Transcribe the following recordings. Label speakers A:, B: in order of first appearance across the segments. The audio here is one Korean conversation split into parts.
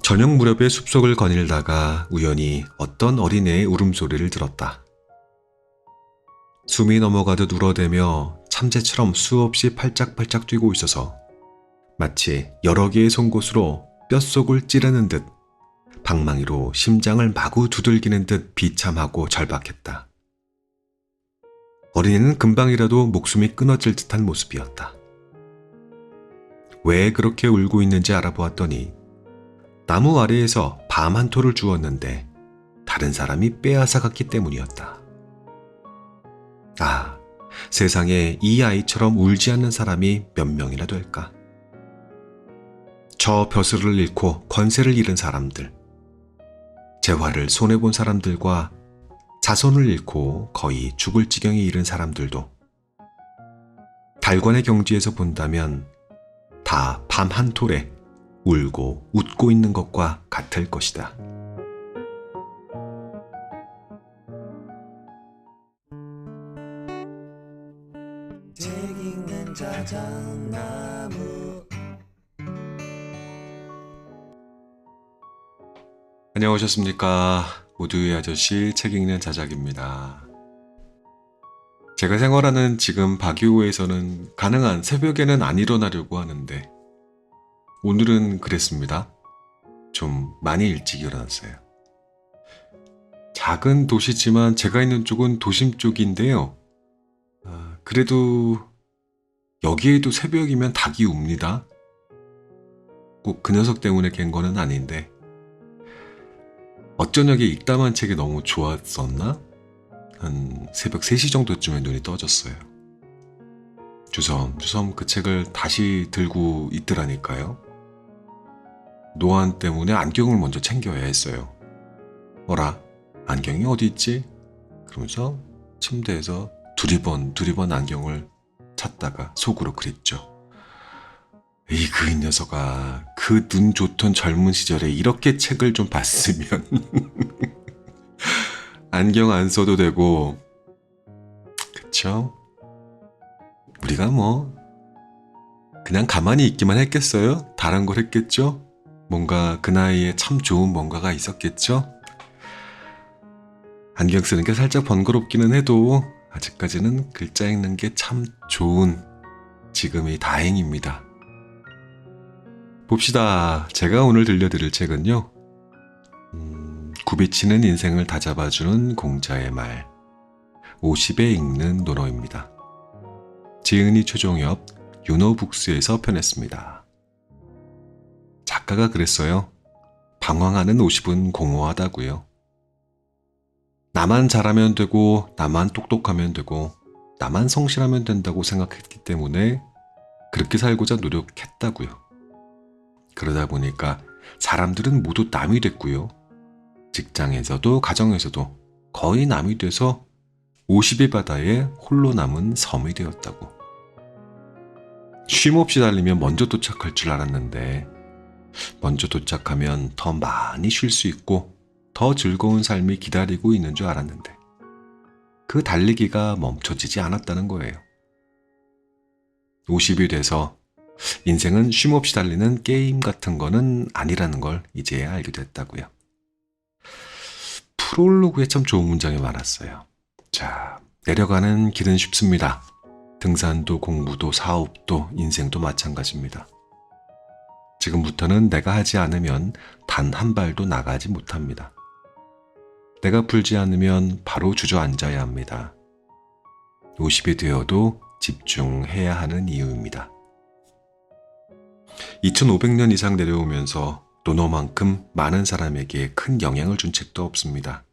A: 저녁 무렵에 숲속을 거닐다가 우연히 어떤 어린애의 울음소리를 들었다. 숨이 넘어가듯 울어대며 참새처럼 수없이 팔짝팔짝 뛰고 있어서 마치 여러 개의 송곳으로 뼛속을 찌르는 듯 방망이로 심장을 마구 두들기는 듯 비참하고 절박했다. 어린이는 금방이라도 목숨이 끊어질 듯한 모습이었다. 왜 그렇게 울고 있는지 알아보았더니 나무 아래에서 밤 한 토를 주었는데 다른 사람이 빼앗아 갔기 때문이었다. 아, 세상에 이 아이처럼 울지 않는 사람이 몇 명이나 될까? 저 벼슬을 잃고 권세를 잃은 사람들, 재화를 손해본 사람들과 자손을 잃고 거의 죽을 지경에 이른 사람들도 달관의 경지에서 본다면 다 밤 한 톨에 울고 웃고 있는 것과 같을 것이다.
B: 책 읽는 자작나무.
A: 안녕하셨습니까? 모두의 아저씨 책 읽는 자작입니다. 제가 생활하는 지금 바기오에서는 가능한 새벽에는 안 일어나려고 하는데 오늘은 그랬습니다. 좀 많이 일찍 일어났어요. 작은 도시지만 제가 있는 쪽은 도심 쪽인데요. 그래도 여기에도 새벽이면 닭이 웁니다. 꼭 그 녀석 때문에 갠 거는 아닌데 어쩌녁에 읽다만 책이 너무 좋았었나? 한 새벽 3시 정도쯤에 눈이 떠졌어요. 주섬주섬 그 책을 다시 들고 있더라니까요. 노안 때문에 안경을 먼저 챙겨야 했어요. 어라, 안경이 어디 있지? 그러면서 침대에서 두리번 안경을 찾다가 속으로 그랬죠. 그 녀석아, 그 눈 좋던 젊은 시절에 이렇게 책을 좀 봤으면 안경 안 써도 되고, 그쵸? 우리가 뭐 그냥 가만히 있기만 했겠어요? 다른 걸 했겠죠? 뭔가 그 나이에 참 좋은 뭔가가 있었겠죠? 안경 쓰는 게 살짝 번거롭기는 해도 아직까지는 글자 읽는 게 참 좋은 지금이 다행입니다. 봅시다. 제가 오늘 들려드릴 책은요. 굽이치는 인생을 다잡아주는 공자의 말 50에 읽는 논어입니다. 지은이 최종엽 유노북스에서 펴냈습니다. 작가가 그랬어요. 방황하는 50은 공허하다고요. 나만 잘하면 되고 나만 똑똑하면 되고 나만 성실하면 된다고 생각했기 때문에 그렇게 살고자 노력했다고요. 그러다 보니까 사람들은 모두 남이 됐고요. 직장에서도 가정에서도 거의 남이 돼서 50의 바다에 홀로 남은 섬이 되었다고. 쉼없이 달리면 먼저 도착할 줄 알았는데 먼저 도착하면 더 많이 쉴 수 있고 더 즐거운 삶이 기다리고 있는 줄 알았는데 그 달리기가 멈춰지지 않았다는 거예요. 50이 돼서 인생은 쉼없이 달리는 게임 같은 거는 아니라는 걸 이제야 알게 됐다고요. 프롤로그에 참 좋은 문장이 많았어요. 자, 내려가는 길은 쉽습니다. 등산도 공부도 사업도 인생도 마찬가지입니다. 지금부터는 내가 하지 않으면 단 한 발도 나가지 못합니다. 내가 풀지 않으면 바로 주저앉아야 합니다. 50이 되어도 집중해야 하는 이유입니다. 2500년 이상 내려오면서 논어만큼 많은 사람에게 큰 영향을 준 책도 없습니다.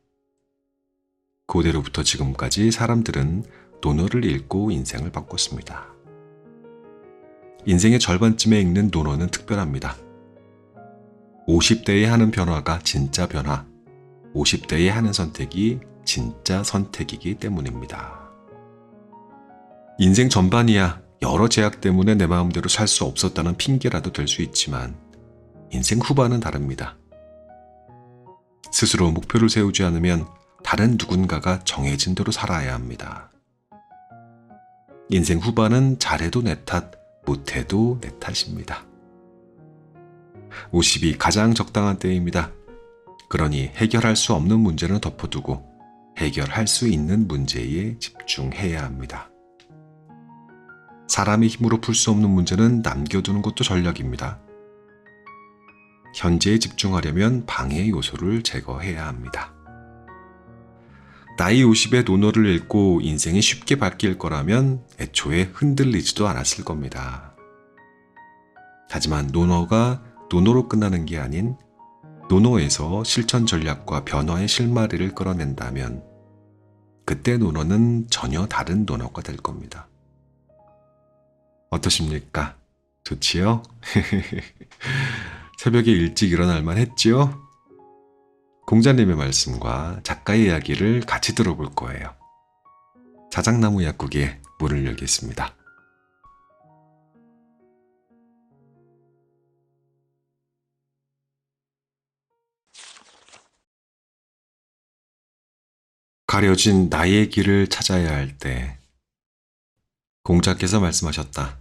A: 고대로부터 지금까지 사람들은 논어를 읽고 인생을 바꿨습니다. 인생의 절반쯤에 읽는 논어는 특별합니다. 50대에 하는 변화가 진짜 변화, 50대에 하는 선택이 진짜 선택이기 때문입니다. 인생 전반이야 여러 제약 때문에 내 마음대로 살 수 없었다는 핑계라도 될 수 있지만 인생 후반은 다릅니다. 스스로 목표를 세우지 않으면 다른 누군가가 정해진 대로 살아야 합니다. 인생 후반은 잘해도 내 탓, 못해도 내 탓입니다. 50이 가장 적당한 때입니다. 그러니 해결할 수 없는 문제는 덮어두고 해결할 수 있는 문제에 집중해야 합니다. 사람의 힘으로 풀 수 없는 문제는 남겨두는 것도 전략입니다. 현재에 집중하려면 방해 요소를 제거해야 합니다. 나이 50에 논어를 읽고 인생이 쉽게 바뀔 거라면 애초에 흔들리지도 않았을 겁니다. 하지만 논어가 논어로 끝나는 게 아닌 논어에서 실천 전략과 변화의 실마리를 끌어낸다면 그때 논어는 전혀 다른 논어가 될 겁니다. 어떠십니까? 좋지요? 새벽에 일찍 일어날 만 했지요? 공자님의 말씀과 작가의 이야기를 같이 들어볼 거예요. 자작나무 약국에 문을 열겠습니다. 가려진 나의 길을 찾아야 할 때 공자께서 말씀하셨다.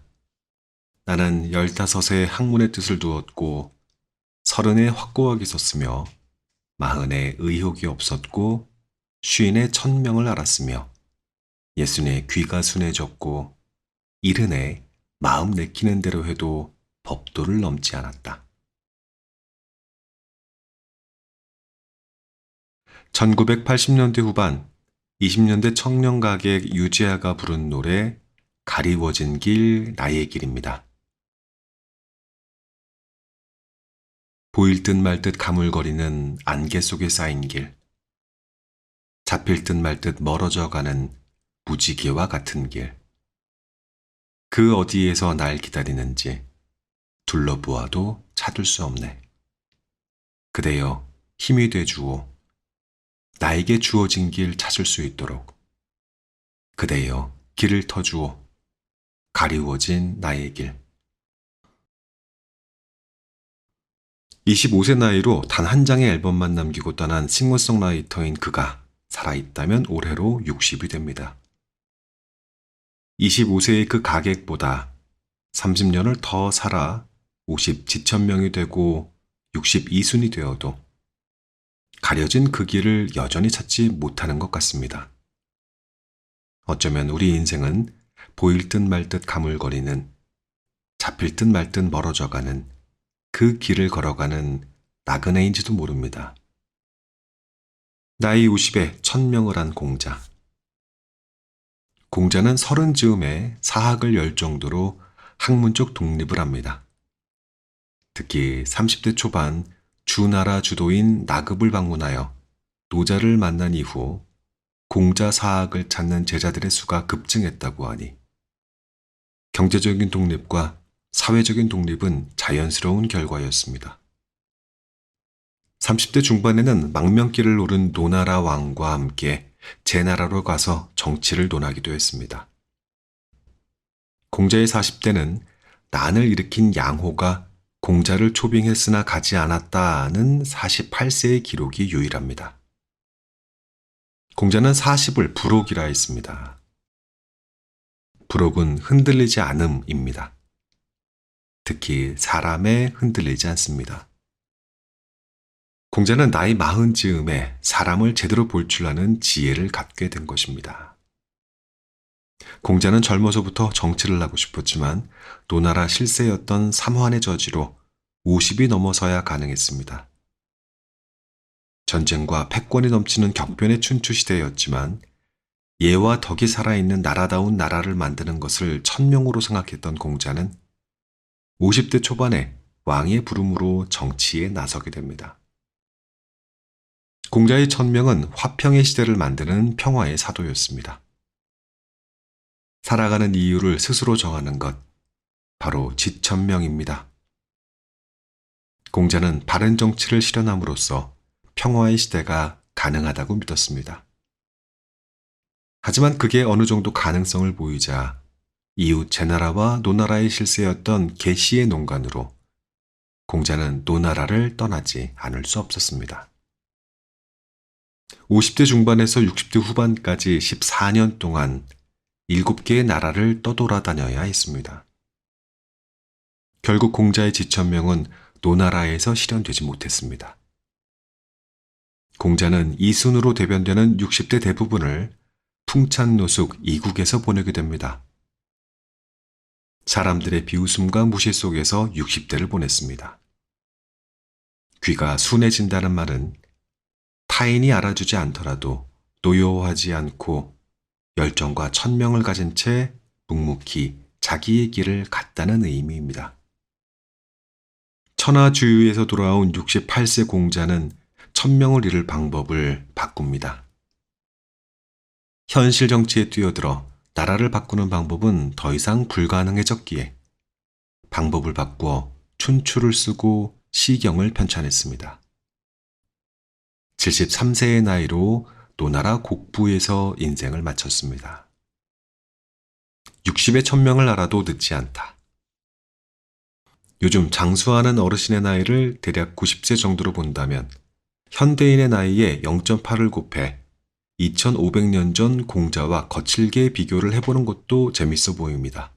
A: 나는 15에 학문의 뜻을 두었고 30에 확고하게 섰으며 40에 의욕이 없었고 50에 천명을 알았으며 60에 귀가 순해졌고 70에 마음 내키는 대로 해도 법도를 넘지 않았다. 1980년대 후반 20년대 청년 가객 유지아가 부른 노래 가리워진 길 나의 길입니다. 보일 듯 말 듯 가물거리는 안개 속에 쌓인 길, 잡힐 듯 말 듯 멀어져 가는 무지개와 같은 길, 그 어디에서 날 기다리는지 둘러보아도 찾을 수 없네. 그대여 힘이 돼 주오. 나에게 주어진 길 찾을 수 있도록. 그대여 길을 터주오. 가리워진 나의 길. 25세 나이로 단 한 장의 앨범만 남기고 떠난 싱어송라이터인 그가 살아있다면 올해로 60이 됩니다. 25세의 그 가객보다 30년을 더 살아 50 지천명이 되고 62순이 되어도 가려진 그 길을 여전히 찾지 못하는 것 같습니다. 어쩌면 우리 인생은 보일 듯 말 듯 가물거리는, 잡힐 듯 말 듯 멀어져가는 그 길을 걸어가는 나그네인지도 모릅니다. 나이 50에 천명을 한 공자. 공자는 30즈음에 사학을 열 정도로 학문적 독립을 합니다. 특히 30대 초반 주나라 주도인 나급을 방문하여 노자를 만난 이후 공자 사학을 찾는 제자들의 수가 급증했다고 하니 경제적인 독립과 사회적인 독립은 자연스러운 결과였습니다. 30대 중반에는 망명길을 오른 노나라 왕과 함께 제나라로 가서 정치를 논하기도 했습니다. 공자의 40대는 난을 일으킨 양호가 공자를 초빙했으나 가지 않았다는 48세의 기록이 유일합니다. 공자는 40을 불옥이라 했습니다. 불옥은 흔들리지 않음입니다. 특히 사람에 흔들리지 않습니다. 공자는 나이 40즈음에 사람을 제대로 볼 줄 아는 지혜를 갖게 된 것입니다. 공자는 젊어서부터 정치를 하고 싶었지만 노나라 실세였던 삼환의 저지로 50이 넘어서야 가능했습니다. 전쟁과 패권이 넘치는 격변의 춘추시대였지만 예와 덕이 살아있는 나라다운 나라를 만드는 것을 천명으로 생각했던 공자는 50대 초반에 왕의 부름으로 정치에 나서게 됩니다. 공자의 천명은 화평의 시대를 만드는 평화의 사도였습니다. 살아가는 이유를 스스로 정하는 것, 바로 지천명입니다. 공자는 바른 정치를 실현함으로써 평화의 시대가 가능하다고 믿었습니다. 하지만 그게 어느 정도 가능성을 보이자 이웃 제나라와 노나라의 실세였던 계시의 농간으로 공자는 노나라를 떠나지 않을 수 없었습니다. 50대 중반에서 60대 후반까지 14년 동안 7개의 나라를 떠돌아다녀야 했습니다. 결국 공자의 지천명은 노나라에서 실현되지 못했습니다. 공자는 이 순으로 대변되는 60대 대부분을 풍찬노숙 이국에서 보내게 됩니다. 사람들의 비웃음과 무시 속에서 60대를 보냈습니다. 귀가 순해진다는 말은 타인이 알아주지 않더라도 노여워하지 않고 열정과 천명을 가진 채 묵묵히 자기의 길을 갔다는 의미입니다. 천하주유에서 돌아온 68세 공자는 천명을 이룰 방법을 바꿉니다. 현실 정치에 뛰어들어 나라를 바꾸는 방법은 더 이상 불가능해졌기에 방법을 바꾸어 춘추를 쓰고 시경을 편찬했습니다. 73세의 나이로 노나라 곡부에서 인생을 마쳤습니다. 60의 천명을 알아도 늦지 않다. 요즘 장수하는 어르신의 나이를 대략 90세 정도로 본다면 현대인의 나이에 0.8을 곱해 2500년 전 공자와 거칠게 비교를 해보는 것도 재밌어 보입니다.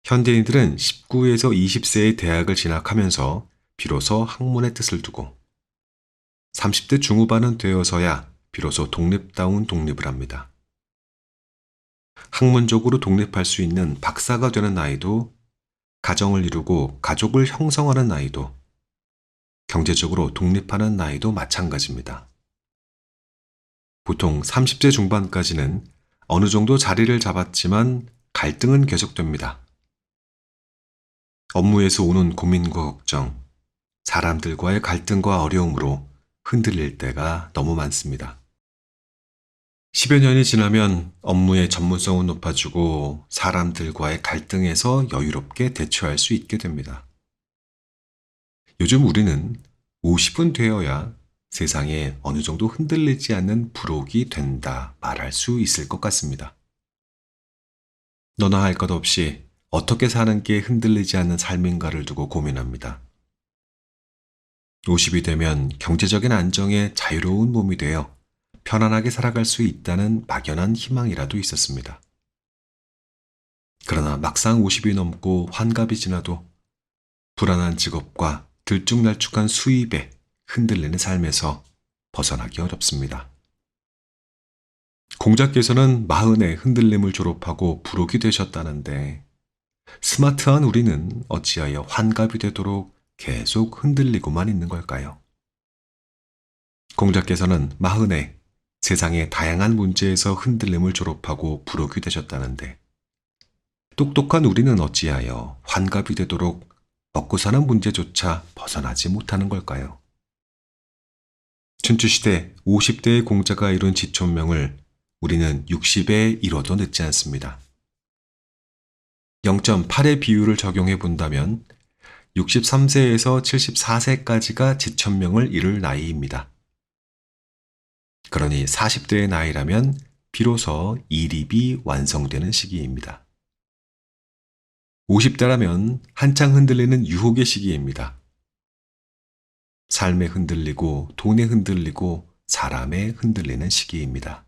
A: 현대인들은 19에서 20세의 대학을 진학하면서 비로소 학문의 뜻을 두고 30대 중후반은 되어서야 비로소 독립다운 독립을 합니다. 학문적으로 독립할 수 있는 박사가 되는 나이도, 가정을 이루고 가족을 형성하는 나이도, 경제적으로 독립하는 나이도 마찬가지입니다. 보통 30대 중반까지는 어느 정도 자리를 잡았지만 갈등은 계속됩니다. 업무에서 오는 고민과 걱정, 사람들과의 갈등과 어려움으로 흔들릴 때가 너무 많습니다. 10여 년이 지나면 업무의 전문성은 높아지고 사람들과의 갈등에서 여유롭게 대처할 수 있게 됩니다. 요즘 우리는 50은 되어야 세상에 어느 정도 흔들리지 않는 부록이 된다 말할 수 있을 것 같습니다. 너나 할 것 없이 어떻게 사는 게 흔들리지 않는 삶인가를 두고 고민합니다. 50이 되면 경제적인 안정에 자유로운 몸이 되어 편안하게 살아갈 수 있다는 막연한 희망이라도 있었습니다. 그러나 막상 50이 넘고 환갑이 지나도 불안한 직업과 들쭉날쭉한 수입에 흔들리는 삶에서 벗어나기 어렵습니다. 공자께서는 40에 흔들림을 졸업하고 부록이 되셨다는데 스마트한 우리는 어찌하여 환갑이 되도록 계속 흔들리고만 있는 걸까요? 공자께서는 40에 세상의 다양한 문제에서 흔들림을 졸업하고 부록이 되셨다는데 똑똑한 우리는 어찌하여 환갑이 되도록 먹고 사는 문제조차 벗어나지 못하는 걸까요? 춘추시대 50대의 공자가 이룬 지천명을 우리는 60에 이뤄도 늦지 않습니다. 0.8의 비율을 적용해 본다면 63세에서 74세까지가 지천명을 이룰 나이입니다. 그러니 40대의 나이라면 비로소 이립이 완성되는 시기입니다. 50대라면 한창 흔들리는 유혹의 시기입니다. 삶에 흔들리고 돈에 흔들리고 사람에 흔들리는 시기입니다.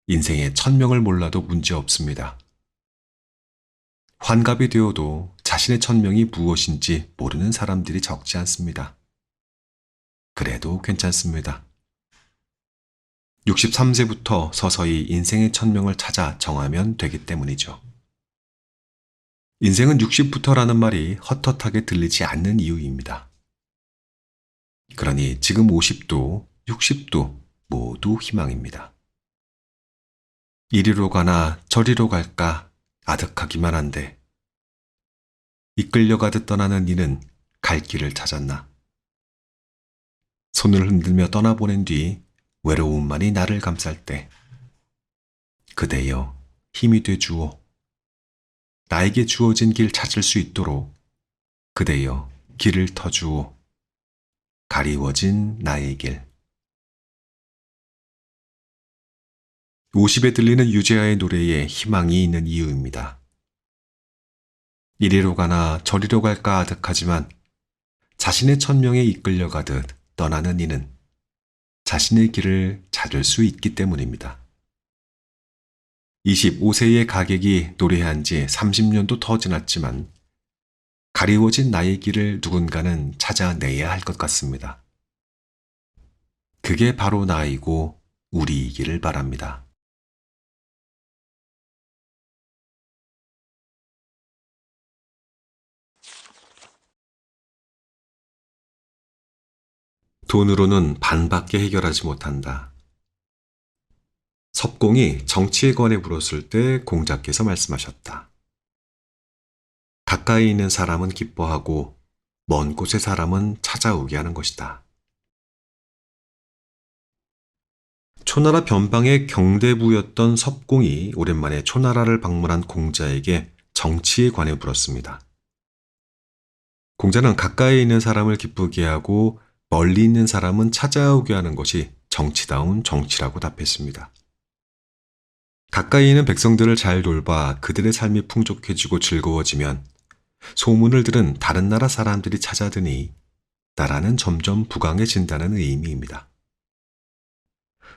A: 인생의 천명을 몰라도 문제 없습니다. 환갑이 되어도 자신의 천명이 무엇인지 모르는 사람들이 적지 않습니다. 그래도 괜찮습니다. 63세부터 서서히 인생의 천명을 찾아 정하면 되기 때문이죠. 인생은 60부터라는 말이 헛헛하게 들리지 않는 이유입니다. 그러니 지금 50도, 60도 모두 희망입니다. 이리로 가나 저리로 갈까 아득하기만 한데 이끌려가듯 떠나는 이는 갈 길을 찾았나? 손을 흔들며 떠나보낸 뒤 외로움만이 나를 감쌀 때 그대여 힘이 돼 주오. 나에게 주어진 길 찾을 수 있도록 그대여 길을 터주오. 가리워진 나의 길. 50에 들리는 유재하의 노래에 희망이 있는 이유입니다. 이리로 가나 저리로 갈까 아득하지만 자신의 천명에 이끌려가듯 떠나는 이는 자신의 길을 찾을 수 있기 때문입니다. 25세의 가객이 노래한 지 30년도 더 지났지만 가리워진 나의 길을 누군가는 찾아내야 할 것 같습니다. 그게 바로 나이고 우리이기를 바랍니다. 돈으로는 반밖에 해결하지 못한다. 섭공이 정치에 관해 물었을 때 공자께서 말씀하셨다. 가까이 있는 사람은 기뻐하고 먼 곳의 사람은 찾아오게 하는 것이다. 초나라 변방의 경대부였던 섭공이 오랜만에 초나라를 방문한 공자에게 정치에 관해 물었습니다. 공자는 가까이 있는 사람을 기쁘게 하고 멀리 있는 사람은 찾아오게 하는 것이 정치다운 정치라고 답했습니다. 가까이 있는 백성들을 잘 돌봐 그들의 삶이 풍족해지고 즐거워지면 소문을 들은 다른 나라 사람들이 찾아드니 나라는 점점 부강해진다는 의미입니다.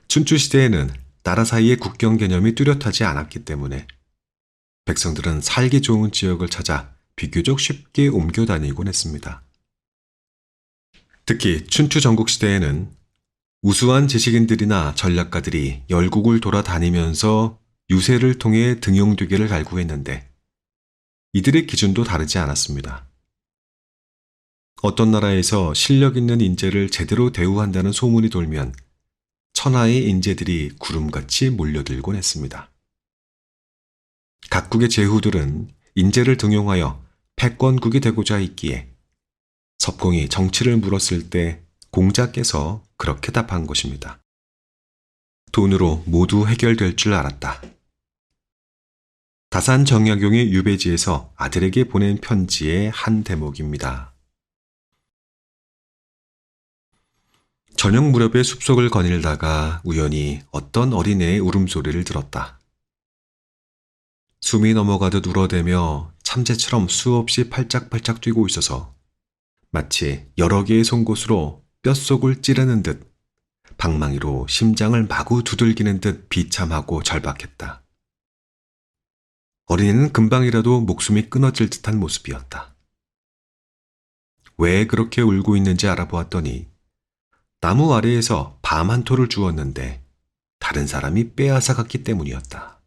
A: 춘추 시대에는 나라 사이의 국경 개념이 뚜렷하지 않았기 때문에 백성들은 살기 좋은 지역을 찾아 비교적 쉽게 옮겨 다니곤 했습니다. 특히 춘추 전국 시대에는 우수한 지식인들이나 전략가들이 열국을 돌아다니면서 유세를 통해 등용되기를 갈구했는데 이들의 기준도 다르지 않았습니다. 어떤 나라에서 실력 있는 인재를 제대로 대우한다는 소문이 돌면 천하의 인재들이 구름같이 몰려들곤 했습니다. 각국의 제후들은 인재를 등용하여 패권국이 되고자 했기에 섭공이 정치를 물었을 때 공자께서 그렇게 답한 것입니다. 돈으로 모두 해결될 줄 알았다. 다산 정약용의 유배지에서 아들에게 보낸 편지의 한 대목입니다. 저녁 무렵에 숲속을 거닐다가 우연히 어떤 어린애의 울음소리를 들었다. 숨이 넘어가듯 울어대며 참새처럼 수없이 팔짝팔짝 뛰고 있어서 마치 여러 개의 송곳으로 뼛속을 찌르는 듯 방망이로 심장을 마구 두들기는 듯 비참하고 절박했다. 어린이는 금방이라도 목숨이 끊어질 듯한 모습이었다. 왜 그렇게 울고 있는지 알아보았더니 나무 아래에서 밤 한 토를 주었는데 다른 사람이 빼앗아 갔기 때문이었다.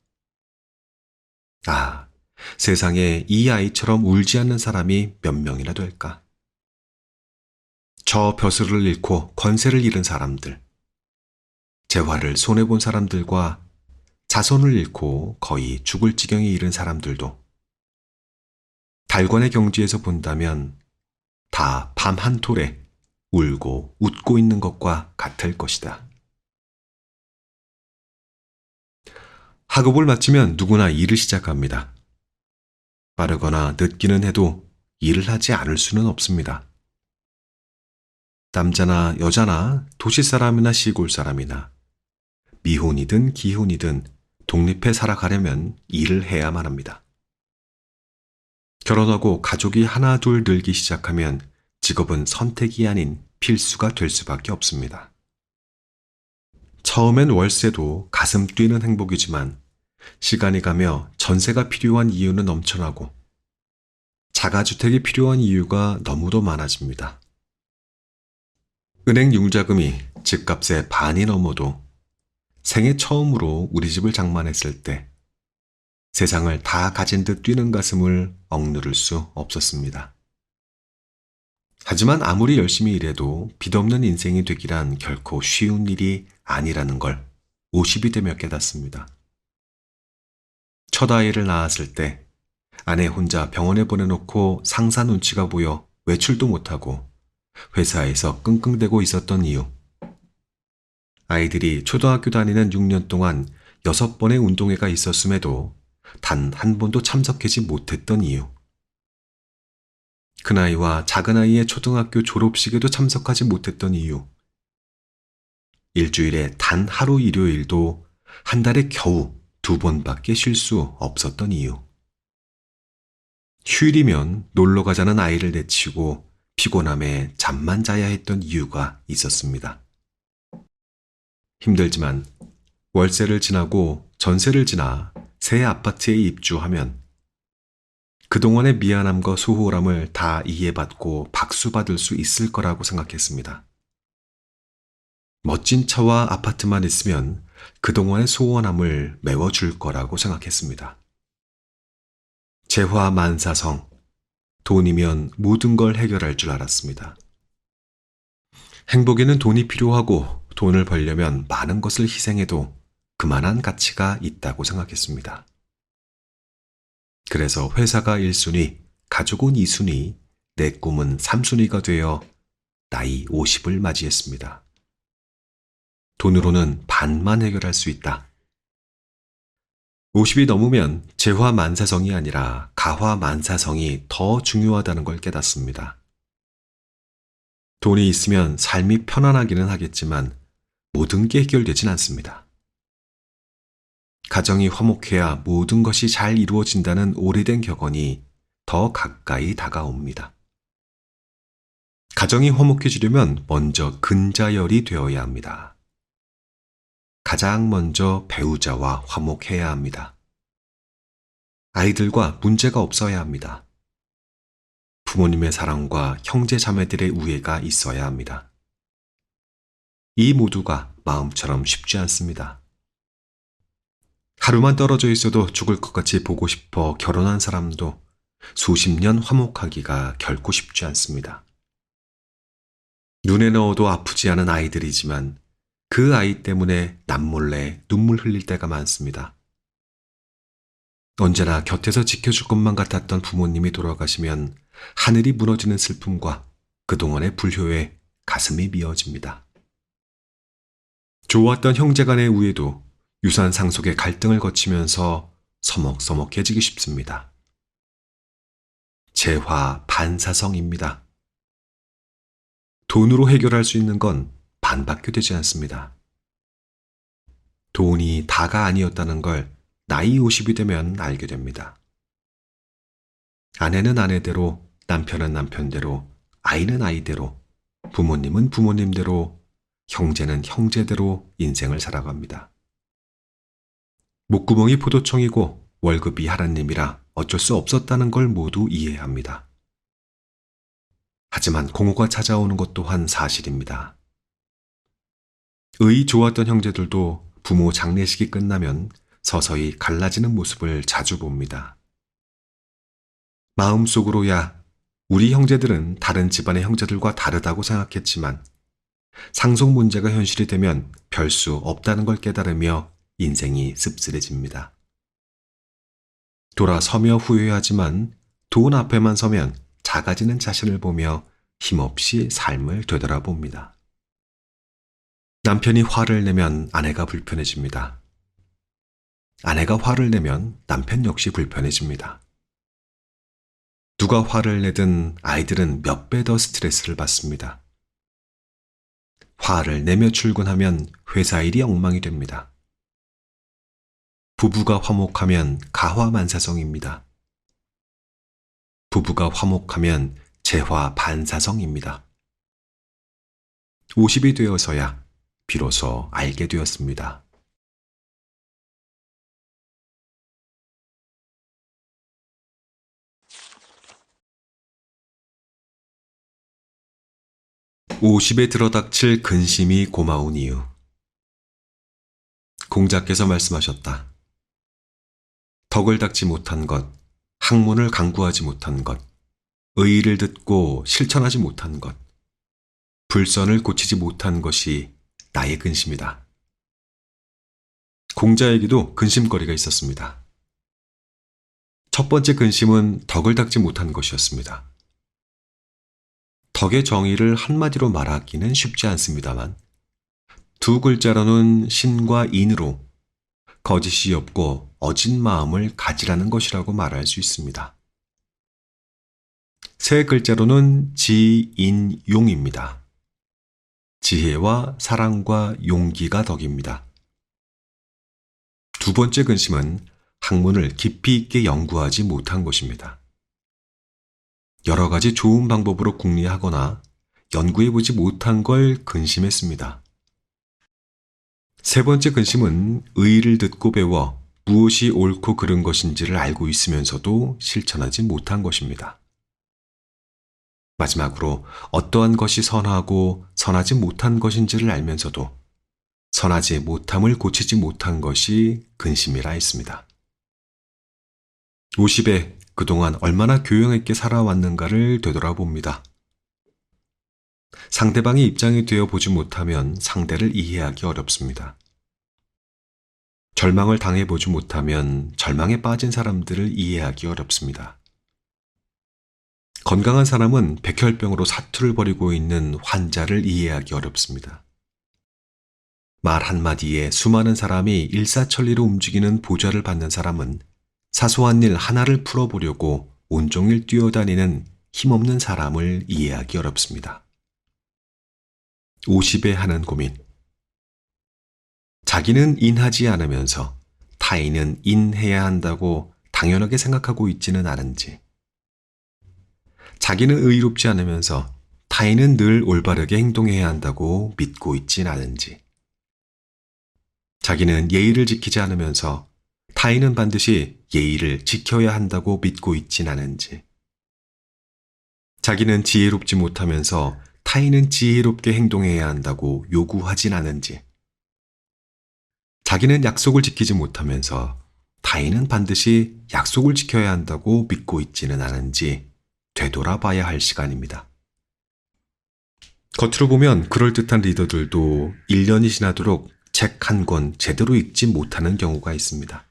A: 아, 세상에 이 아이처럼 울지 않는 사람이 몇 명이나 될까? 저 벼슬을 잃고 권세를 잃은 사람들, 재화를 손해본 사람들과 자손을 잃고 거의 죽을 지경에 이른 사람들도 달관의 경지에서 본다면 다 밤 한 톨에 울고 웃고 있는 것과 같을 것이다. 학업을 마치면 누구나 일을 시작합니다. 빠르거나 늦기는 해도 일을 하지 않을 수는 없습니다. 남자나 여자나 도시 사람이나 시골 사람이나 미혼이든 기혼이든 독립해 살아가려면 일을 해야만 합니다. 결혼하고 가족이 하나 둘 늘기 시작하면 직업은 선택이 아닌 필수가 될 수밖에 없습니다. 처음엔 월세도 가슴 뛰는 행복이지만 시간이 가며 전세가 필요한 이유는 넘쳐나고 자가주택이 필요한 이유가 너무도 많아집니다. 은행 융자금이 집값의 반이 넘어도 생애 처음으로 우리 집을 장만했을 때 세상을 다 가진 듯 뛰는 가슴을 억누를 수 없었습니다. 하지만 아무리 열심히 일해도 빚없는 인생이 되기란 결코 쉬운 일이 아니라는 걸 50이 되며 깨닫습니다. 첫 아이를 낳았을 때 아내 혼자 병원에 보내놓고 상사 눈치가 보여 외출도 못하고 회사에서 끙끙대고 있었던 이유, 아이들이 초등학교 다니는 6년 동안 6번의 운동회가 있었음에도 단 한 번도 참석하지 못했던 이유, 큰아이와 작은아이의 초등학교 졸업식에도 참석하지 못했던 이유, 일주일에 단 하루 일요일도 한 달에 겨우 2번밖에 쉴 수 없었던 이유, 휴일이면 놀러 가자는 아이를 내치고 피곤함에 잠만 자야 했던 이유가 있었습니다. 힘들지만 월세를 지나고 전세를 지나 새 아파트에 입주하면 그동안의 미안함과 소홀함을 다 이해받고 박수받을 수 있을 거라고 생각했습니다. 멋진 차와 아파트만 있으면 그동안의 소원함을 메워줄 거라고 생각했습니다. 재화만사성, 돈이면 모든 걸 해결할 줄 알았습니다. 행복에는 돈이 필요하고 돈을 벌려면 많은 것을 희생해도 그만한 가치가 있다고 생각했습니다. 그래서 회사가 1순위, 가족은 2순위, 내 꿈은 3순위가 되어 나이 50을 맞이했습니다. 돈으로는 반만 해결할 수 있다. 50이 넘으면 재화만사성이 아니라 가화만사성이 더 중요하다는 걸 깨닫습니다. 돈이 있으면 삶이 편안하기는 하겠지만 모든 게 해결되진 않습니다. 가정이 화목해야 모든 것이 잘 이루어진다는 오래된 격언이 더 가까이 다가옵니다. 가정이 화목해지려면 먼저 근자열이 되어야 합니다. 가장 먼저 배우자와 화목해야 합니다. 아이들과 문제가 없어야 합니다. 부모님의 사랑과 형제 자매들의 우애가 있어야 합니다. 이 모두가 마음처럼 쉽지 않습니다. 하루만 떨어져 있어도 죽을 것 같이 보고 싶어 결혼한 사람도 수십 년 화목하기가 결코 쉽지 않습니다. 눈에 넣어도 아프지 않은 아이들이지만 그 아이 때문에 남몰래 눈물 흘릴 때가 많습니다. 언제나 곁에서 지켜줄 것만 같았던 부모님이 돌아가시면 하늘이 무너지는 슬픔과 그동안의 불효에 가슴이 미어집니다. 좋았던 형제간의 우애도 유산 상속의 갈등을 거치면서 서먹서먹해지기 쉽습니다. 재화 반사성입니다. 돈으로 해결할 수 있는 건 반밖에 되지 않습니다. 돈이 다가 아니었다는 걸 나이 50이 되면 알게 됩니다. 아내는 아내대로, 남편은 남편대로, 아이는 아이대로, 부모님은 부모님대로, 형제는 형제대로 인생을 살아갑니다. 목구멍이 포도청이고 월급이 하나님이라 어쩔 수 없었다는 걸 모두 이해합니다. 하지만 공허가 찾아오는 것 또한 사실입니다. 의 좋았던 형제들도 부모 장례식이 끝나면 서서히 갈라지는 모습을 자주 봅니다. 마음속으로야 우리 형제들은 다른 집안의 형제들과 다르다고 생각했지만 상속 문제가 현실이 되면 별 수 없다는 걸 깨달으며 인생이 씁쓸해집니다. 돌아서며 후회하지만 돈 앞에만 서면 작아지는 자신을 보며 힘없이 삶을 되돌아봅니다. 남편이 화를 내면 아내가 불편해집니다. 아내가 화를 내면 남편 역시 불편해집니다. 누가 화를 내든 아이들은 몇 배 더 스트레스를 받습니다. 화를 내며 출근하면 회사 일이 엉망이 됩니다. 부부가 화목하면 가화만사성입니다. 부부가 화목하면 재화반사성입니다. 50이 되어서야 비로소 알게 되었습니다. (50에) 들어닥칠 근심이 고마운 이유. 공자께서 말씀하셨다. 덕을 닦지 못한 것, 학문을 강구하지 못한 것, 의의를 듣고 실천하지 못한 것, 불선을 고치지 못한 것이 나의 근심이다. 공자에게도 근심거리가 있었습니다. 첫 번째 근심은 덕을 닦지 못한 것이었습니다. 덕의 정의를 한마디로 말하기는 쉽지 않습니다만 두 글자로는 신과 인으로 거짓이 없고 어진 마음을 가지라는 것이라고 말할 수 있습니다. 세 글자로는 지인용입니다. 지혜와 사랑과 용기가 덕입니다. 두 번째 근심은 학문을 깊이 있게 연구하지 못한 것입니다. 여러 가지 좋은 방법으로 궁리하거나 연구해보지 못한 걸 근심했습니다. 세 번째 근심은 의의를 듣고 배워 무엇이 옳고 그른 것인지를 알고 있으면서도 실천하지 못한 것입니다. 마지막으로 어떠한 것이 선하고 선하지 못한 것인지를 알면서도 선하지 못함을 고치지 못한 것이 근심이라 했습니다. 50에 그동안 얼마나 교양 있게 살아왔는가를 되돌아봅니다. 상대방의 입장이 되어 보지 못하면 상대를 이해하기 어렵습니다. 절망을 당해보지 못하면 절망에 빠진 사람들을 이해하기 어렵습니다. 건강한 사람은 백혈병으로 사투를 벌이고 있는 환자를 이해하기 어렵습니다. 말 한마디에 수많은 사람이 일사천리로 움직이는 보좌를 받는 사람은 사소한 일 하나를 풀어보려고 온종일 뛰어다니는 힘없는 사람을 이해하기 어렵습니다. 50에 하는 고민. 자기는 인하지 않으면서 타인은 인해야 한다고 당연하게 생각하고 있지는 않은지, 자기는 의롭지 않으면서 타인은 늘 올바르게 행동해야 한다고 믿고 있진 않은지, 자기는 예의를 지키지 않으면서 타인은 반드시 예의를 지켜야 한다고 믿고 있진 않은지, 자기는 지혜롭지 못하면서 타인은 지혜롭게 행동해야 한다고 요구하진 않은지, 자기는 약속을 지키지 못하면서 타인은 반드시 약속을 지켜야 한다고 믿고 있지는 않은지 되돌아봐야 할 시간입니다. 겉으로 보면 그럴듯한 리더들도 1년이 지나도록 책 한 권 제대로 읽지 못하는 경우가 있습니다.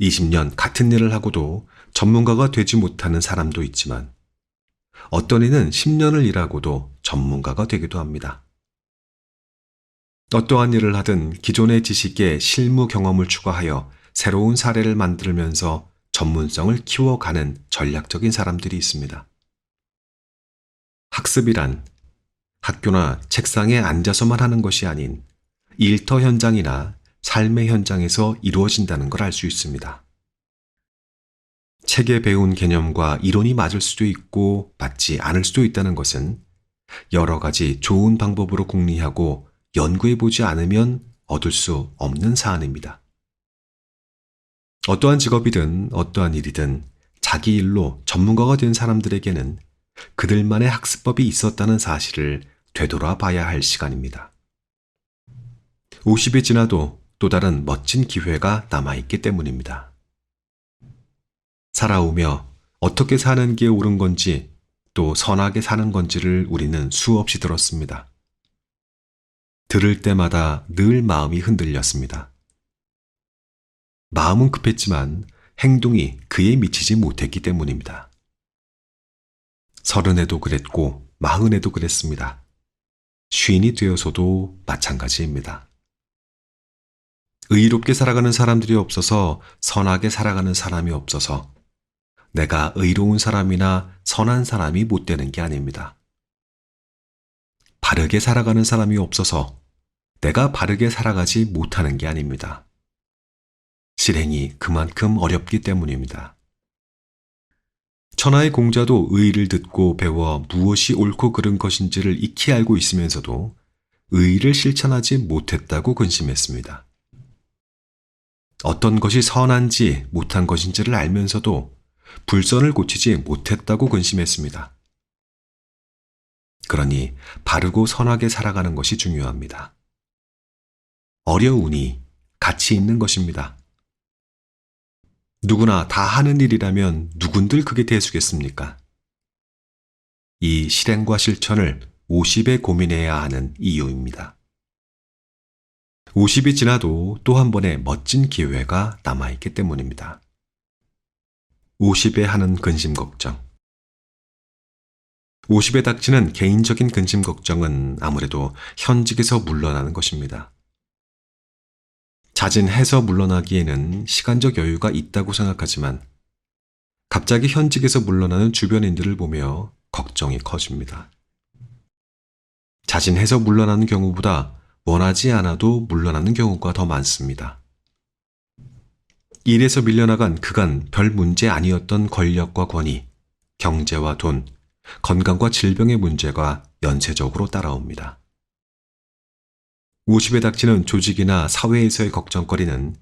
A: 20년 같은 일을 하고도 전문가가 되지 못하는 사람도 있지만 어떤 이는 10년을 일하고도 전문가가 되기도 합니다. 어떠한 일을 하든 기존의 지식에 실무 경험을 추가하여 새로운 사례를 만들면서 전문성을 키워가는 전략적인 사람들이 있습니다. 학습이란 학교나 책상에 앉아서만 하는 것이 아닌 일터 현장이나 삶의 현장에서 이루어진다는 걸 알 수 있습니다. 책에 배운 개념과 이론이 맞을 수도 있고 맞지 않을 수도 있다는 것은 여러 가지 좋은 방법으로 궁리하고 연구해보지 않으면 얻을 수 없는 사안입니다. 어떠한 직업이든 어떠한 일이든 자기 일로 전문가가 된 사람들에게는 그들만의 학습법이 있었다는 사실을 되돌아봐야 할 시간입니다. 50이 지나도 또 다른 멋진 기회가 남아있기 때문입니다. 살아오며 어떻게 사는 게 옳은 건지 또 선하게 사는 건지를 우리는 수없이 들었습니다. 들을 때마다 늘 마음이 흔들렸습니다. 마음은 급했지만 행동이 그에 미치지 못했기 때문입니다. 30에도 그랬고 40에도 그랬습니다. 50이 되어서도 마찬가지입니다. 의롭게 살아가는 사람들이 없어서 선하게 살아가는 사람이 없어서 내가 의로운 사람이나 선한 사람이 못 되는 게 아닙니다. 바르게 살아가는 사람이 없어서 내가 바르게 살아가지 못하는 게 아닙니다. 실행이 그만큼 어렵기 때문입니다. 천하의 공자도 의의를 듣고 배워 무엇이 옳고 그른 것인지를 익히 알고 있으면서도 의의를 실천하지 못했다고 근심했습니다. 어떤 것이 선한지 못한 것인지를 알면서도 불선을 고치지 못했다고 근심했습니다. 그러니 바르고 선하게 살아가는 것이 중요합니다. 어려우니 가치 있는 것입니다. 누구나 다 하는 일이라면 누군들 그게 대수겠습니까? 이 실행과 실천을 50에 고민해야 하는 이유입니다. 50이 지나도 또 한 번의 멋진 기회가 남아있기 때문입니다. 50에 하는 근심 걱정. 50에 닥치는 개인적인 근심 걱정은 아무래도 현직에서 물러나는 것입니다. 자진해서 물러나기에는 시간적 여유가 있다고 생각하지만 갑자기 현직에서 물러나는 주변인들을 보며 걱정이 커집니다. 자진해서 물러나는 경우보다 원하지 않아도 물러나는 경우가 더 많습니다. 일에서 밀려나간 그간 별 문제 아니었던 권력과 권위, 경제와 돈, 건강과 질병의 문제가 연쇄적으로 따라옵니다. 50에 닥치는 조직이나 사회에서의 걱정거리는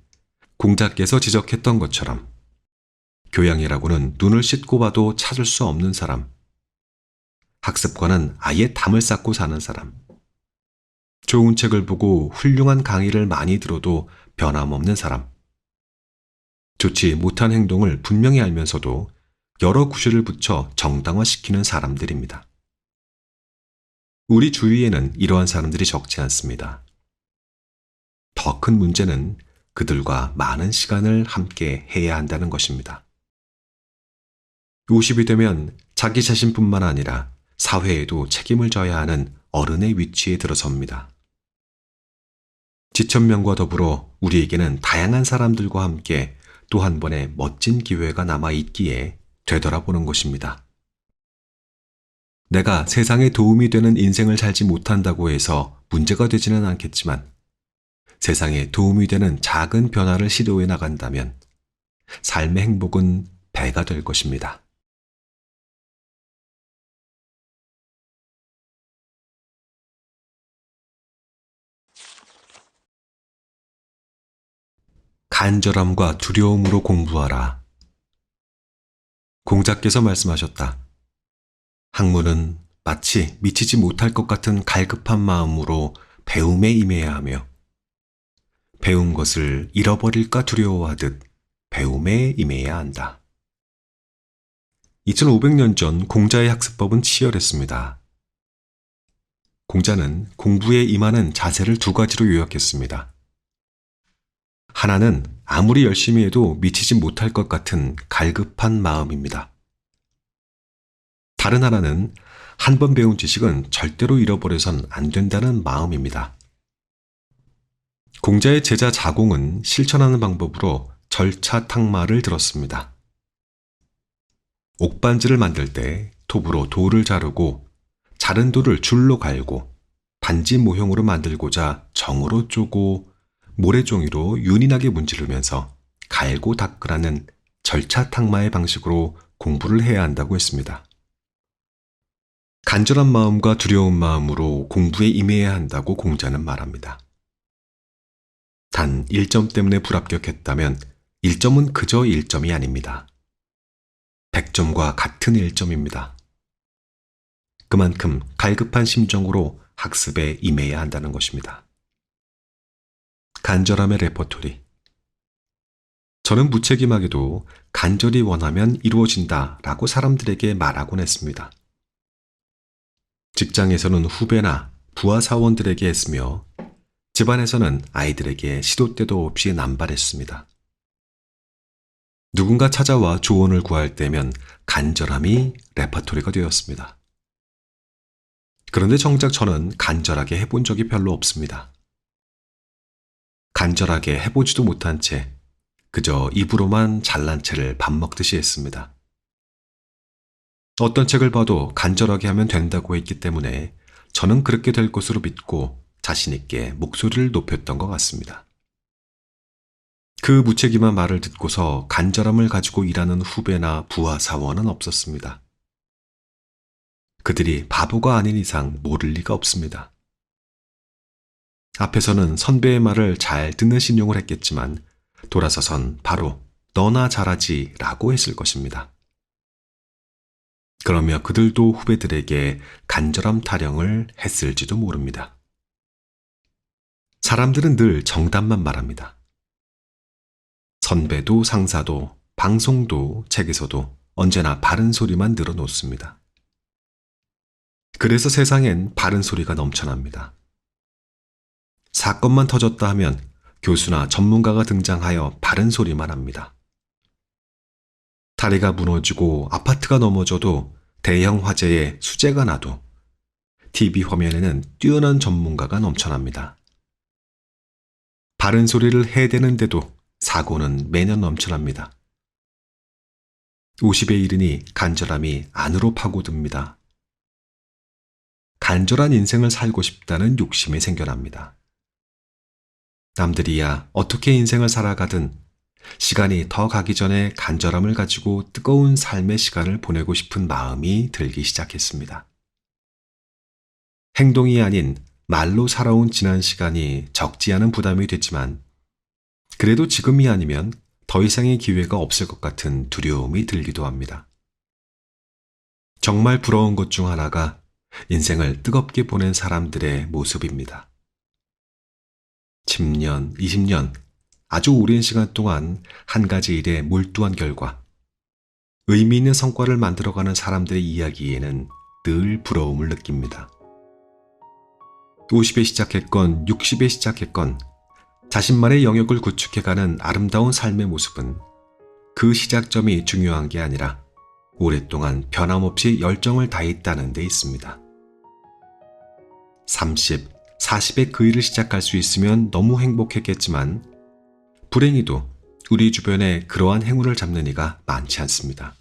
A: 공자께서 지적했던 것처럼 교양이라고는 눈을 씻고 봐도 찾을 수 없는 사람, 학습과는 아예 담을 쌓고 사는 사람, 좋은 책을 보고 훌륭한 강의를 많이 들어도 변함없는 사람, 좋지 못한 행동을 분명히 알면서도 여러 구실을 붙여 정당화시키는 사람들입니다. 우리 주위에는 이러한 사람들이 적지 않습니다. 더 큰 문제는 그들과 많은 시간을 함께 해야 한다는 것입니다. 50이 되면 자기 자신뿐만 아니라 사회에도 책임을 져야 하는 어른의 위치에 들어섭니다. 지천명과 더불어 우리에게는 다양한 사람들과 함께 또 한 번의 멋진 기회가 남아 있기에 되돌아보는 것입니다. 내가 세상에 도움이 되는 인생을 살지 못한다고 해서 문제가 되지는 않겠지만 세상에 도움이 되는 작은 변화를 시도해 나간다면 삶의 행복은 배가 될 것입니다. 간절함과 두려움으로 공부하라. 공자께서 말씀하셨다. 학문은 마치 미치지 못할 것 같은 갈급한 마음으로 배움에 임해야 하며 배운 것을 잃어버릴까 두려워하듯 배움에 임해야 한다. 2500년 전 공자의 학습법은 치열했습니다. 공자는 공부에 임하는 자세를 두 가지로 요약했습니다. 하나는 아무리 열심히 해도 미치지 못할 것 같은 갈급한 마음입니다. 다른 하나는 한 번 배운 지식은 절대로 잃어버려선 안 된다는 마음입니다. 공자의 제자 자공은 실천하는 방법으로 절차탁마를 들었습니다. 옥반지를 만들 때 톱으로 돌을 자르고 자른 돌을 줄로 갈고 반지 모형으로 만들고자 정으로 쪼고 모래종이로 윤이나게 문지르면서 갈고 닦으라는 절차탁마의 방식으로 공부를 해야 한다고 했습니다. 간절한 마음과 두려운 마음으로 공부에 임해야 한다고 공자는 말합니다. 단 1점 때문에 불합격했다면 1점은 그저 1점이 아닙니다. 100점과 같은 1점입니다. 그만큼 갈급한 심정으로 학습에 임해야 한다는 것입니다. 간절함의 레퍼토리. 저는 무책임하게도 간절히 원하면 이루어진다 라고 사람들에게 말하곤 했습니다. 직장에서는 후배나 부하 사원들에게 했으며 집안에서는 아이들에게 시도 때도 없이 남발했습니다. 누군가 찾아와 조언을 구할 때면 간절함이 레퍼토리가 되었습니다. 그런데 정작 저는 간절하게 해본 적이 별로 없습니다. 간절하게 해보지도 못한 채 그저 입으로만 잘난 체를 밥 먹듯이 했습니다. 어떤 책을 봐도 간절하게 하면 된다고 했기 때문에 저는 그렇게 될 것으로 믿고 자신있게 목소리를 높였던 것 같습니다. 그 무책임한 말을 듣고서 간절함을 가지고 일하는 후배나 부하 사원은 없었습니다. 그들이 바보가 아닌 이상 모를 리가 없습니다. 앞에서는 선배의 말을 잘 듣는 신용을 했겠지만 돌아서선 바로 너나 잘하지 라고 했을 것입니다. 그러며 그들도 후배들에게 간절함 타령을 했을지도 모릅니다. 사람들은 늘 정답만 말합니다. 선배도 상사도 방송도 책에서도 언제나 바른 소리만 늘어놓습니다. 그래서 세상엔 바른 소리가 넘쳐납니다. 사건만 터졌다 하면 교수나 전문가가 등장하여 바른 소리만 합니다. 다리가 무너지고 아파트가 넘어져도 대형 화재에 수재가 나도 TV 화면에는 뛰어난 전문가가 넘쳐납니다. 바른 소리를 해대는데도 사고는 매년 넘쳐납니다. 50에 이르니 간절함이 안으로 파고듭니다. 간절한 인생을 살고 싶다는 욕심이 생겨납니다. 남들이야 어떻게 인생을 살아가든 시간이 더 가기 전에 간절함을 가지고 뜨거운 삶의 시간을 보내고 싶은 마음이 들기 시작했습니다. 행동이 아닌 말로 살아온 지난 시간이 적지 않은 부담이 됐지만 그래도 지금이 아니면 더 이상의 기회가 없을 것 같은 두려움이 들기도 합니다. 정말 부러운 것 중 하나가 인생을 뜨겁게 보낸 사람들의 모습입니다. 10년, 20년, 아주 오랜 시간 동안 한 가지 일에 몰두한 결과 의미 있는 성과를 만들어가는 사람들의 이야기에는 늘 부러움을 느낍니다. 50에 시작했건 60에 시작했건 자신만의 영역을 구축해가는 아름다운 삶의 모습은 그 시작점이 중요한 게 아니라 오랫동안 변함없이 열정을 다했다는 데 있습니다. 30, 40에 그 일을 시작할 수 있으면 너무 행복했겠지만 불행히도 우리 주변에 그러한 행운을 잡는 이가 많지 않습니다.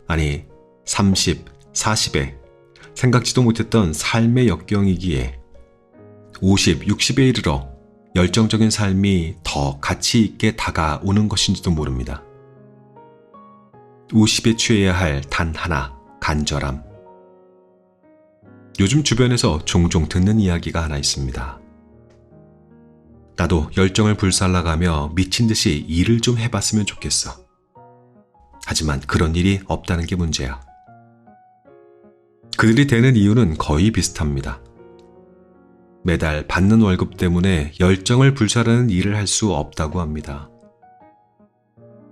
A: 아니, 30, 40에 생각지도 못했던 삶의 역경이기에 50, 60에 이르러 열정적인 삶이 더 가치 있게 다가오는 것인지도 모릅니다. 50에 취해야 할 단 하나, 간절함. 요즘 주변에서 종종 듣는 이야기가 하나 있습니다. 나도 열정을 불살라가며 미친 듯이 일을 좀 해봤으면 좋겠어. 하지만 그런 일이 없다는 게 문제야. 그들이 되는 이유는 거의 비슷합니다. 매달 받는 월급 때문에 열정을 불사르는 일을 할 수 없다고 합니다.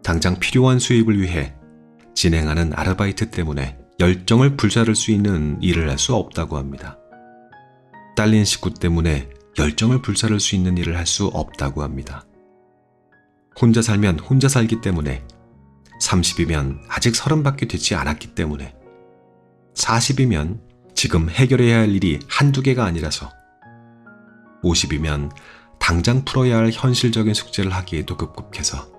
A: 당장 필요한 수입을 위해 진행하는 아르바이트 때문에 열정을 불사를 수 있는 일을 할 수 없다고 합니다. 딸린 식구 때문에 열정을 불사를 수 있는 일을 할 수 없다고 합니다. 혼자 살면 혼자 살기 때문에 30이면 아직 30밖에 되지 않았기 때문에 40이면 지금 해결해야 할 일이 한두 개가 아니라서 50이면 당장 풀어야 할 현실적인 숙제를 하기에도 급급해서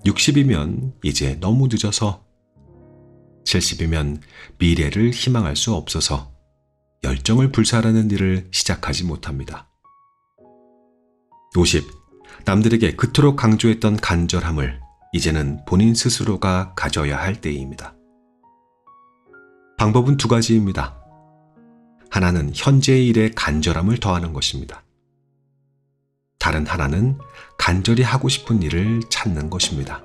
A: 60이면 이제 너무 늦어서 70이면 미래를 희망할 수 없어서 열정을 불사르는 일을 시작하지 못합니다. 50. 남들에게 그토록 강조했던 간절함을 이제는 본인 스스로가 가져야 할 때입니다. 방법은 두 가지입니다. 하나는 현재의 일에 간절함을 더하는 것입니다. 다른 하나는 간절히 하고 싶은 일을 찾는 것입니다.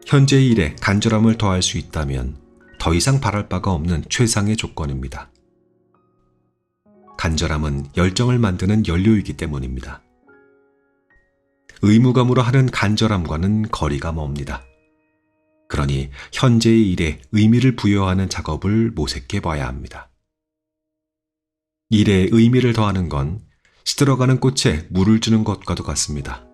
A: 현재의 일에 간절함을 더할 수 있다면 더 이상 바랄 바가 없는 최상의 조건입니다. 간절함은 열정을 만드는 연료이기 때문입니다. 의무감으로 하는 간절함과는 거리가 멉니다. 그러니 현재의 일에 의미를 부여하는 작업을 모색해 봐야 합니다. 일에 의미를 더하는 건 시들어가는 꽃에 물을 주는 것과도 같습니다.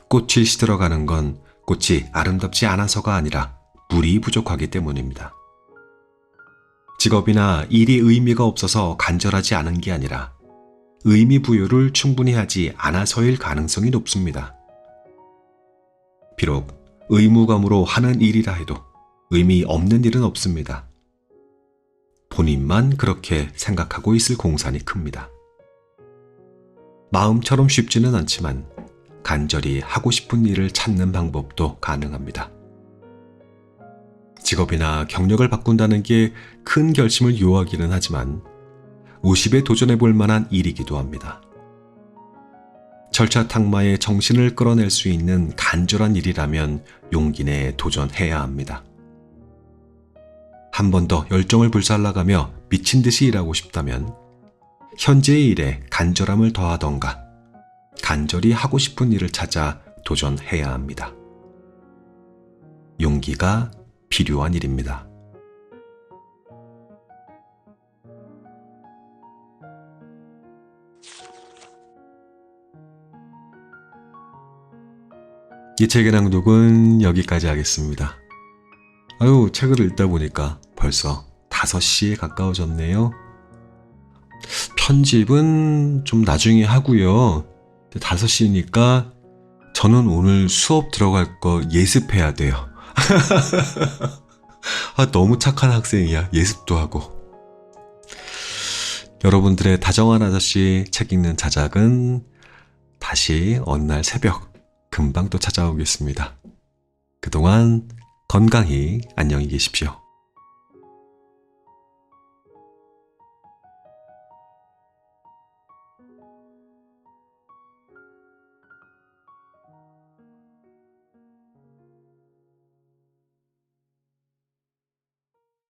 A: 꽃이 시들어가는 건 꽃이 아름답지 않아서가 아니라 물이 부족하기 때문입니다. 직업이나 일이 의미가 없어서 간절하지 않은 게 아니라 의미 부여를 충분히 하지 않아서일 가능성이 높습니다. 비록 의무감으로 하는 일이라 해도 의미 없는 일은 없습니다. 본인만 그렇게 생각하고 있을 공산이 큽니다. 마음처럼 쉽지는 않지만 간절히 하고 싶은 일을 찾는 방법도 가능합니다. 직업이나 경력을 바꾼다는 게 큰 결심을 요하기는 하지만 50에 도전해 볼 만한 일이기도 합니다. 절차탁마에 정신을 끌어낼 수 있는 간절한 일이라면 용기 내에 도전해야 합니다. 한 번 더 열정을 불살라가며 미친 듯이 일하고 싶다면 현재의 일에 간절함을 더하던가 간절히 하고 싶은 일을 찾아 도전해야 합니다. 용기가 필요한 일입니다. 이 책의 낭독은 여기까지 하겠습니다. 책을 읽다 보니까 벌써 5시에 가까워졌네요. 편집은 좀 나중에 하고요. 5시니까 저는 오늘 수업 들어갈 거 예습해야 돼요. 너무 착한 학생이야. 예습도 하고. 여러분들의 다정한 아저씨 책 읽는 자작은 다시 어느 날 새벽 금방 또 찾아오겠습니다. 그동안 건강히 안녕히 계십시오.